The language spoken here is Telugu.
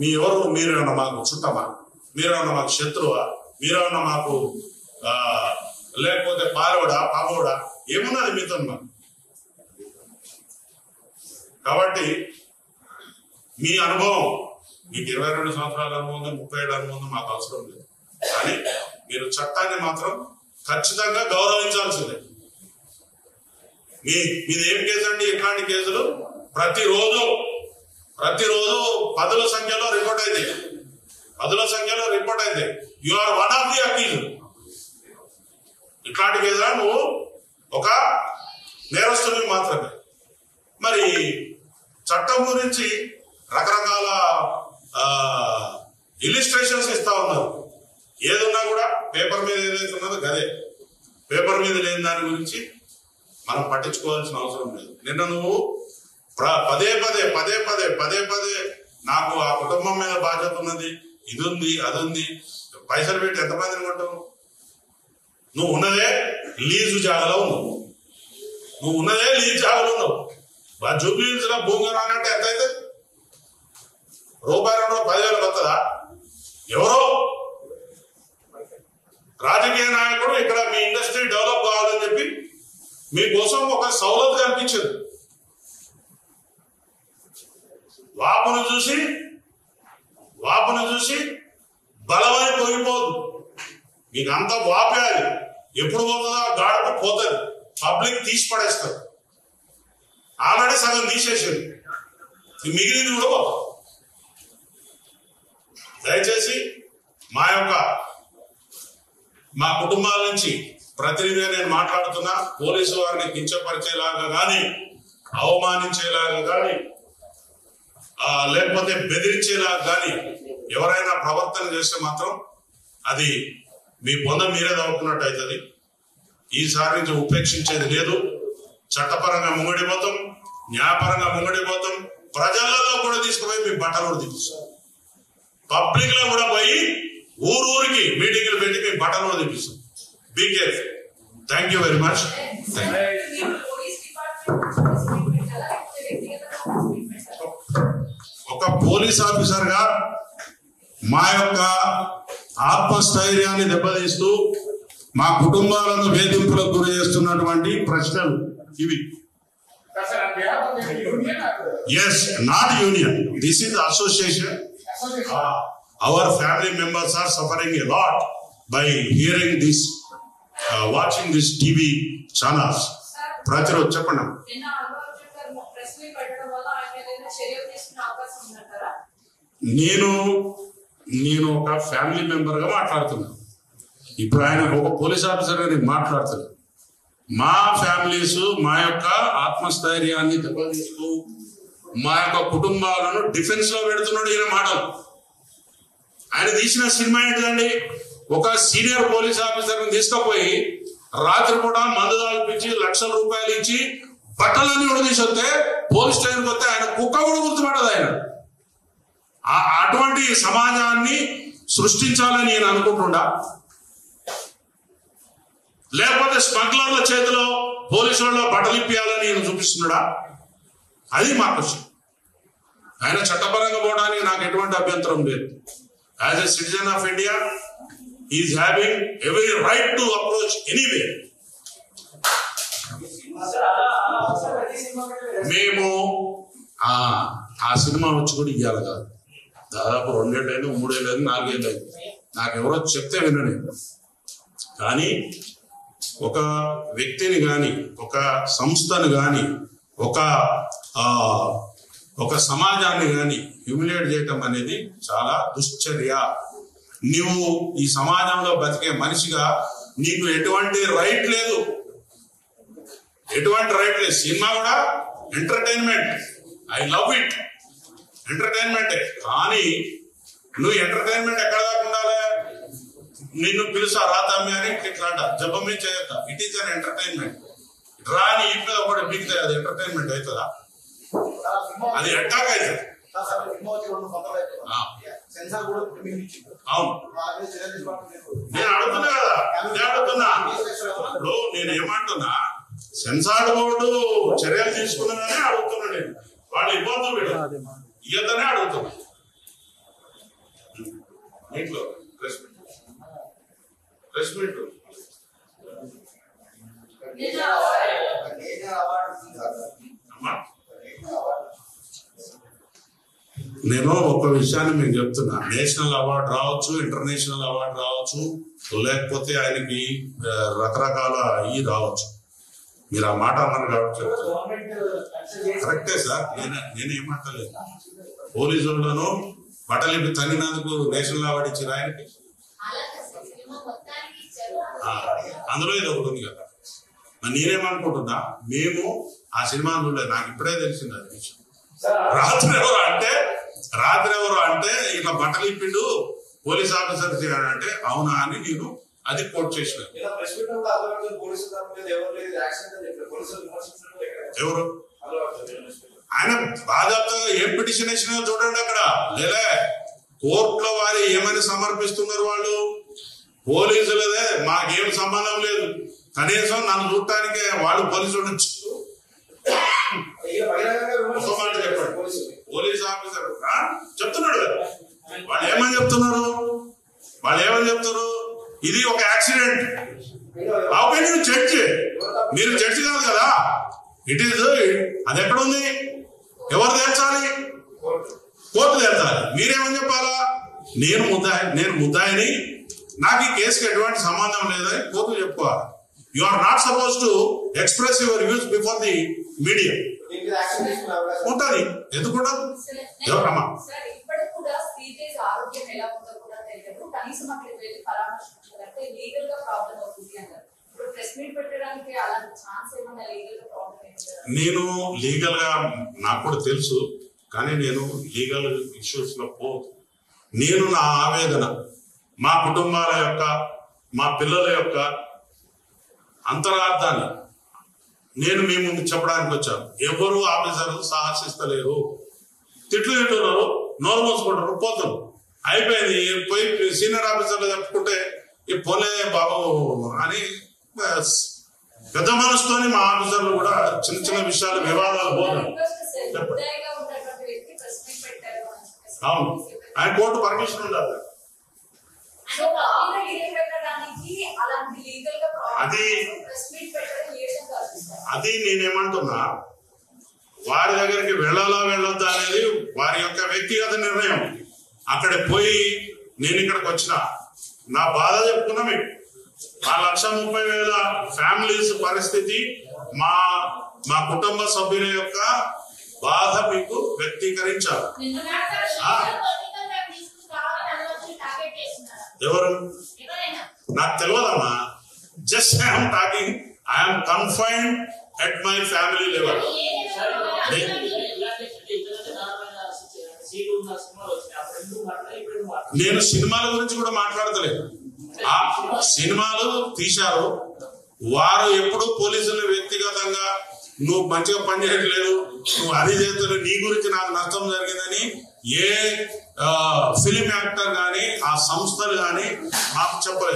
మీరేమన్నా మాకు చుట్టమా, మీరేమన్నా మాకు శత్రువా, మీరేమన్నా మాకు లేకపోతే పాలోడా పాగోడా ఏమున్నది మీతో మాకు? కాబట్టి మీ అనుభవం, మీకు 22 సంవత్సరాల అనుభవం ఉంది, 37 అనుభవం ఉంది, మాకు అవసరం లేదు. కానీ మీరు చట్టాన్ని మాత్రం ఖచ్చితంగా గౌరవించాల్సిందే. మీది ఏం కేసు అండి? ఇట్లాంటి కేసులు ప్రతిరోజు పదుల సంఖ్యలో రిపోర్ట్ అయితే you are one of the accused. ఇట్లాంటి కేసులా నువ్వు ఒక నేరస్తుని మాత్రమే. మరి చట్టం గురించి రకరకాల ఇలిస్ట్రేషన్స్ ఇస్తా ఉన్నారు. ఏదున్నా కూడా పేపర్ మీద ఏదైతే ఉన్నదో గదే, పేపర్ మీద లేని దాని గురించి మనం పట్టించుకోవాల్సిన అవసరం లేదు. నిన్న నువ్వు పదే పదే నాకు ఆ కుటుంబం మీద బాధ్యత ఉన్నది, ఇది ఉంది, అది ఉంది, పైసలు పెట్టి ఎంతమందిని కొంటావు? నువ్వు ఉన్నదే లీజు జాగలో ఉన్నావు, జూబ్లీ హిల్స్ లో భూమి రానంటే ఎంత అయితే రూపాయలు 10,000 వస్తుందా? ఎవరో రాజకీయ నాయకుడు ఇక్కడ మీ ఇండస్ట్రీ డెవలప్ కావాలని చెప్పి మీకోసం ఒక సౌలత్ కల్పించదు. వాపును చూసి బలమై పోయిపోదు. మీకు అంత వాపే, అది ఎప్పుడు పోతుందో ఆ గాడకు పోతుంది, పబ్లిక్ తీసి పడేస్తారు. ఆల్రెడీ సగం తీసేసారు, మిగిలింది కూడా పోతుంది. దయచేసి మా కుటుంబాల నుంచి ప్రతినిధిగా నేను మాట్లాడుతున్నా. పోలీసు వారిని కించపరిచేలాగా కానీ, అవమానించేలాగా కానీ, లేకపోతే బెదిరించేలాగా కానీ ఎవరైనా ప్రవర్తన చేస్తే మాత్రం అది మీ పొంద మీరే తవ్వుకున్నట్టు అవుతుంది. ఈసారి నుంచి ఉపేక్షించేది లేదు. చట్టపరంగా ముంగడిపోతాం, న్యాయపరంగా ముంగడిపోతాం. ప్రజలలో కూడా తీసుకుపోయి మీ బట్టలు కూడా తీపిస్తాం. పబ్లిక్ లో కూడా పోయి ఊరికి మీటింగ్లు పెట్టి మీ బట్టలు కూడా తీపిస్తాం. Be careful. Thank you very much. ఒక పోలీస్ ఆఫీసర్ గా మా యొక్క ఆత్మస్థైర్యాన్ని దెబ్బతీస్తూ మా కుటుంబాలను వేధింపులకు గురి చేస్తున్నటువంటి ప్రశ్నలు ఇవి. Yes, not union, this is association. Our family members are suffering a lot by hearing this, watching this TV channels. ప్రతిరోజు చెప్పండి. నేను ఒక ఫ్యామిలీ మెంబర్ గా మాట్లాడుతున్నాను. ఇప్పుడు ఆయన ఒక పోలీస్ ఆఫీసర్ గా నేను మాట్లాడుతున్నాను. మా ఫ్యామిలీస్ మా యొక్క ఆత్మస్థైర్యాన్ని దెబ్బతీస్తూ మా యొక్క కుటుంబాలను డిఫెన్స్ లో పెడుతున్నాడు ఈయన మాటలు. ఆయన తీసిన సినిమా ఏంటిదండి? ఒక సీనియర్ పోలీస్ ఆఫీసర్ తీసుకుపోయి రాత్రి కూడా మందు దాల్పించి లక్షల రూపాయలు ఇచ్చి బట్టలన్నీ కూడా తీసుకొస్తే పోలీస్ స్టేషన్కి వస్తే ఆయన కుక్క కూడా గుర్తుపట్టదు. ఆయన అటువంటి సమాజాన్ని సృష్టించాలని నేను అనుకుంటున్నా, లేకపోతే స్మగ్లర్ల చేతిలో పోలీసులలో బట్టలు ఇప్పియాలని నేను చూపిస్తున్నాడా? అది మా క్వశ్చన్. ఆయన చట్టపరంగా పోవడానికి నాకు ఎటువంటి అభ్యంతరం లేదు. As a citizen of India he is having every right to approach anywhere. మేము ఆ సినిమా వచ్చి కూడా ఇవ్వాలి కాదు, దాదాపు 2 ఏళ్ళు 3 ఏళ్ళు 4 ఏళ్ళు అయింది. నాకెవరో చెప్తే వినలేదు. కానీ ఒక వ్యక్తిని కానీ, ఒక సంస్థను కానీ, ఒక సమాజాన్ని కానీ హ్యూమిలేట్ చేయటం అనేది చాలా దుశ్చర్య. నువ్వు ఈ సమాజంలో బతికే మనిషిగా నీకు ఎటువంటి రైట్ లేదు. సినిమా కూడా ఎంటర్టైన్మెంట్, ఐ లవ్ ఇట్, ఎంటర్టైన్మెంటే. కానీ నువ్వు ఎంటర్టైన్మెంట్ ఎక్కడ దాకా ఉండాలి? నిన్ను పిలుసా రాతమ్మి అని ఇట్లా జబ్బమ్మి చేయొద్దా? It is an entertainment. రాని ఇంట్లో ఒకటి బిగితే అది ఎంటర్టైన్మెంట్ అవుతుందా? అది ఎట్టాక్ అవుతుంది. అవును, నేను అడుగుతున్నా కదా, ఇప్పుడు నేను ఏమంటున్నా, సెన్సార్ బోర్డు చర్యలు తీసుకున్నానని అడుగుతున్నా. నేను వాళ్ళు ఇబ్బందులు ఇయ్యద్దనే అడుగుతున్నా. ఇంట్లో ప్రెస్ మీట్ నేను ఒక విషయాన్ని మీకు చెప్తున్నా, నేషనల్ అవార్డు రావచ్చు, ఇంటర్నేషనల్ అవార్డు రావచ్చు, లేకపోతే ఆయనకి రకరకాల ఇవి రావచ్చు. మీరు ఆ మాట అన్నారు కాబట్టి కరెక్టే సార్. నేనేమంటలేదు. పోలీసు వాళ్ళను బట్టలిపి తగినందుకు నేషనల్ అవార్డు ఇచ్చారు ఆయనకి. అందులో ఇది ఒకటి ఉంది కదా. నేనేమనుకుంటున్నా, మేము ఆ సినిమా చూడలేదు, నాకు ఇప్పుడే తెలిసింది అది విషయం. రాత్రి ఎవరు అంటే ఇట్లా బట్టలు ఇప్పిండు పోలీస్ ఆఫీసర్ అంటే అవునా అని నేను అది కోట్ చేసిన. ఎవరు ఆయన బాధ్యతగా ఏం పిటిషన్ వేసినా చూడండి అక్కడ. లేలే కోర్టులో వారు ఏమైనా సమర్పిస్తున్నారు వాళ్ళు. పోలీసులదే మాకేం సంబంధం లేదు, కనీసం నన్ను చూడటానికే వాళ్ళు పోలీసులు చెప్పండి. పోలీస్ ఆఫీసర్ చెప్తున్నాడు కదా, వాళ్ళు ఏమని చెప్తారు, ఇది ఒక యాక్సిడెంట్. జడ్జి, మీరు జడ్జి కాదు కదా, ఇట్ ఈస్ అది ఎక్కడ ఉంది, ఎవరు తేల్చాలి, కోర్టు తేల్చాలి. మీరేమని చెప్పాలా, నేను ముద్దాయిని, నాకు ఈ కేసుకి ఎటువంటి సంబంధం లేదని కోర్టు చెప్పుకోవాలి. You are not suppose to express your views before the media. ఉంటది, ఎందుకుంటది ఎవరమ్మా. నేను లీగల్ గా నాకు కూడా తెలుసు, కానీ నేను లీగల్ ఇష్యూస్ లో నేను నా ఆవేదన మా కుటుంబాల యొక్క, మా పిల్లల యొక్క అంతరార్థాన్ని నేను మీ ముందు చెప్పడానికి వచ్చాను. ఎవరు ఆఫీసర్లు సాహసిస్తలేరు, తిట్లు తింటున్నారు, నోరు మోసుకుంటారు, పోతారు, అయిపోయింది. పోయి సీనియర్ ఆఫీసర్లు చెప్పుకుంటే ఈ పోలే బాబు అని పెద్ద మనసుతోని మా ఆఫీసర్లు కూడా చిన్న చిన్న విషయాలు వివాదాలు పోతారు. అవును, ఆయన కోర్టు పర్మిషన్ ఉండాలి. అది నేనేమంటున్నా, వారి దగ్గరికి వెళ్ళాలా వెళ్ళొద్దా అనేది వారి యొక్క వ్యక్తిగత నిర్ణయం. అక్కడ పోయి నేను ఇక్కడికి వచ్చిన నా బాధ చెప్పుకున్నా మీకు. ఆ 1,30,000 ఫ్యామిలీస్ పరిస్థితి, మా కుటుంబ సభ్యుల యొక్క బాధ మీకు వ్యక్తీకరించాలి. ఎవరు నాకు తెలియదమ్మా. Just I'm talking, I'm confined at my family level. నేను సినిమాల గురించి కూడా మాట్లాడతలేదు. ఆ సినిమాలు తీశారు, వారు ఎప్పుడు పోలీసులు వ్యక్తిగతంగా నువ్వు మంచిగా పనిచేయట్లేదు, నువ్వు అది చేస్తలేదు, నీ గురించి నాకు నష్టం జరిగిందని ఏ ఫిలిం యాక్టర్ కానీ ఆ సంస్థలు కానీ మాకు చెప్పలేదు.